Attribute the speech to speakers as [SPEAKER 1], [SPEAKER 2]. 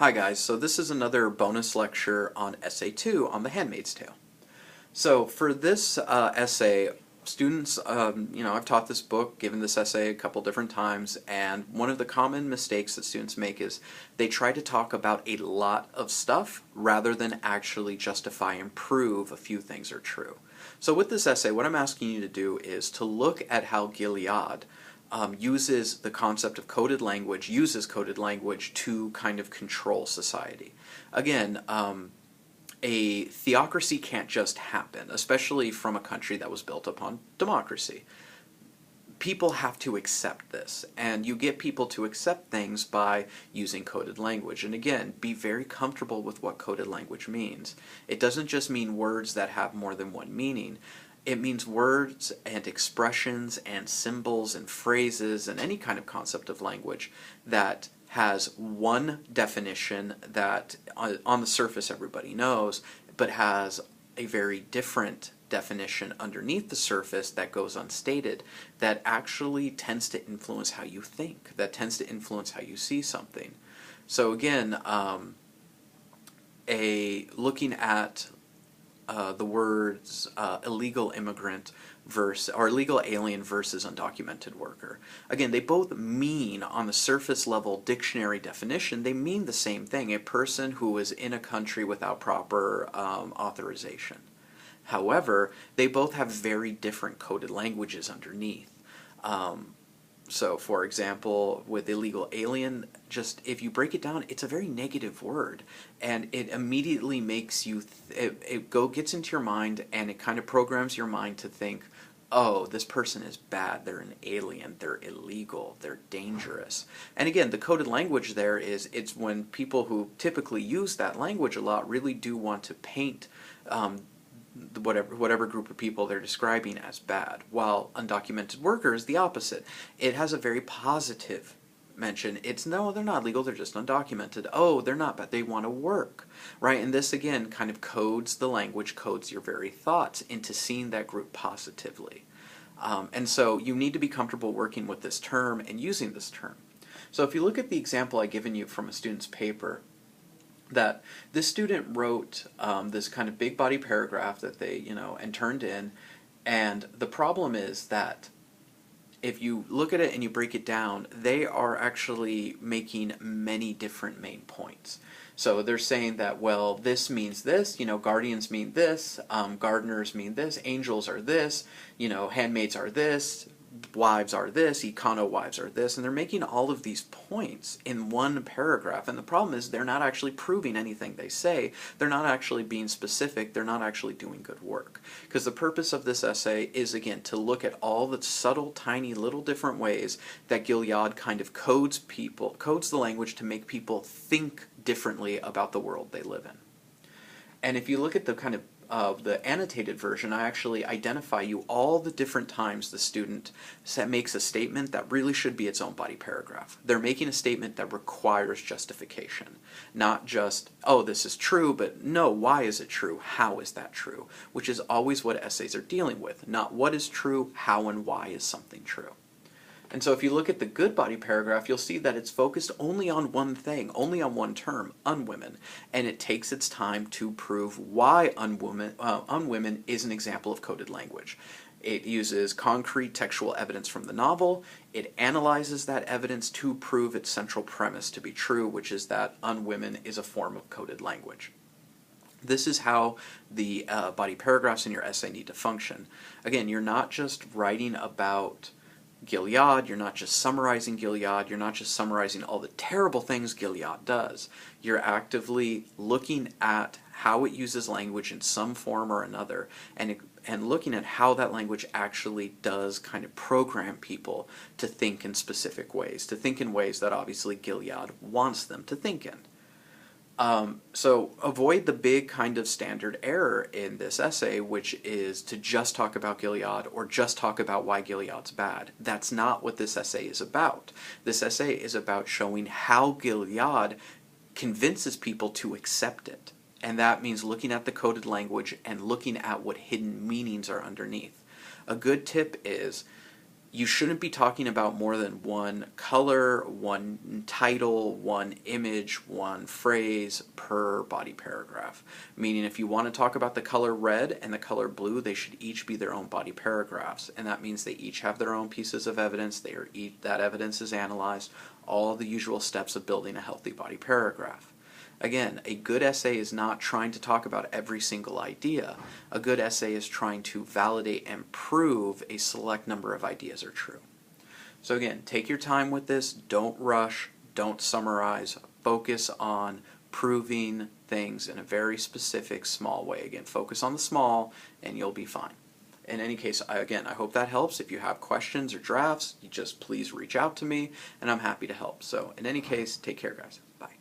[SPEAKER 1] Hi guys, so this is another bonus lecture on Essay 2 on The Handmaid's Tale. So for this essay, students, I've taught this book, given this essay a couple different times, and one of the common mistakes that students make is they try to talk about a lot of stuff rather than actually justify and prove a few things are true. So with this essay, what I'm asking you to do is to look at how Gilead uses the concept of coded language, uses coded language to kind of control society. Again, a theocracy can't just happen, especially from a country that was built upon democracy. People have to accept this, and you get people to accept things by using coded language. And again, be very comfortable with what coded language means. It doesn't just mean words that have more than one meaning. It means words and expressions and symbols and phrases and any kind of concept of language that has one definition that on the surface everybody knows, but has a very different definition underneath the surface that goes unstated, that actually tends to influence how you think, that tends to influence how you see something. So again, looking at the words illegal immigrant or illegal alien versus undocumented worker. Again, they both mean, on the surface level dictionary definition, they mean the same thing: a person who is in a country without proper authorization. However, they both have very different coded languages underneath. So, for example, with illegal alien, just if you break it down, it's a very negative word, and it immediately makes you, gets into your mind, and it kind of programs your mind to think, oh, this person is bad, they're an alien, they're illegal, they're dangerous. And again, the coded language there it's when people who typically use that language a lot really do want to paint whatever group of people they're describing as bad, while undocumented workers, the opposite. It has a very positive mention. It's, no, they're not legal, they're just undocumented. Oh, they're not bad, they want to work, right? And this again kind of codes the language, codes your very thoughts into seeing that group positively. And so you need to be comfortable working with this term and using this term. So if you look at the example I've given you from a student's paper, that this student wrote this kind of big body paragraph that they, and turned in, and the problem is that if you look at it and you break it down, they are actually making many different main points. So they're saying that, well, this means this, guardians mean this, gardeners mean this, angels are this, handmaids are this, wives are this, econo wives are this, and they're making all of these points in one paragraph. And the problem is they're not actually proving anything they say. They're not actually being specific. They're not actually doing good work. Because the purpose of this essay is, again, to look at all the subtle, tiny, little different ways that Gilead kind of codes the language to make people think differently about the world they live in. And if you look at the kind of the annotated version, I actually identify you all the different times the student makes a statement that really should be its own body paragraph. They're making a statement that requires justification, not just, oh, this is true, but no, why is it true? How is that true? Which is always what essays are dealing with, not what is true, how and why is something true. And so if you look at the good body paragraph, you'll see that it's focused only on one thing, only on one term, unwomen. And it takes its time to prove why unwomen is an example of coded language. It uses concrete textual evidence from the novel. It analyzes that evidence to prove its central premise to be true, which is that unwomen is a form of coded language. This is how the body paragraphs in your essay need to function. Again, you're not just writing about Gilead, you're not just summarizing Gilead, you're not just summarizing all the terrible things Gilead does. You're actively looking at how it uses language in some form or another, and looking at how that language actually does kind of program people to think in specific ways, to think in ways that obviously Gilead wants them to think in. So avoid the big kind of standard error in this essay, which is to just talk about Gilead or just talk about why Gilead's bad. That's not what this essay is about. This essay is about showing how Gilead convinces people to accept it. And that means looking at the coded language and looking at what hidden meanings are underneath. A good tip is You shouldn't be talking about more than one color, one title, one image, one phrase per body paragraph. Meaning if you want to talk about the color red and the color blue, they should each be their own body paragraphs. And that means they each have their own pieces of evidence, that evidence is analyzed, all the usual steps of building a healthy body paragraph. Again, a good essay is not trying to talk about every single idea. A good essay is trying to validate and prove a select number of ideas are true. So again, take your time with this. Don't rush. Don't summarize. Focus on proving things in a very specific, small way. Again, focus on the small and you'll be fine. In any case, I hope that helps. If you have questions or drafts, you just please reach out to me and I'm happy to help. So in any case, take care, guys. Bye.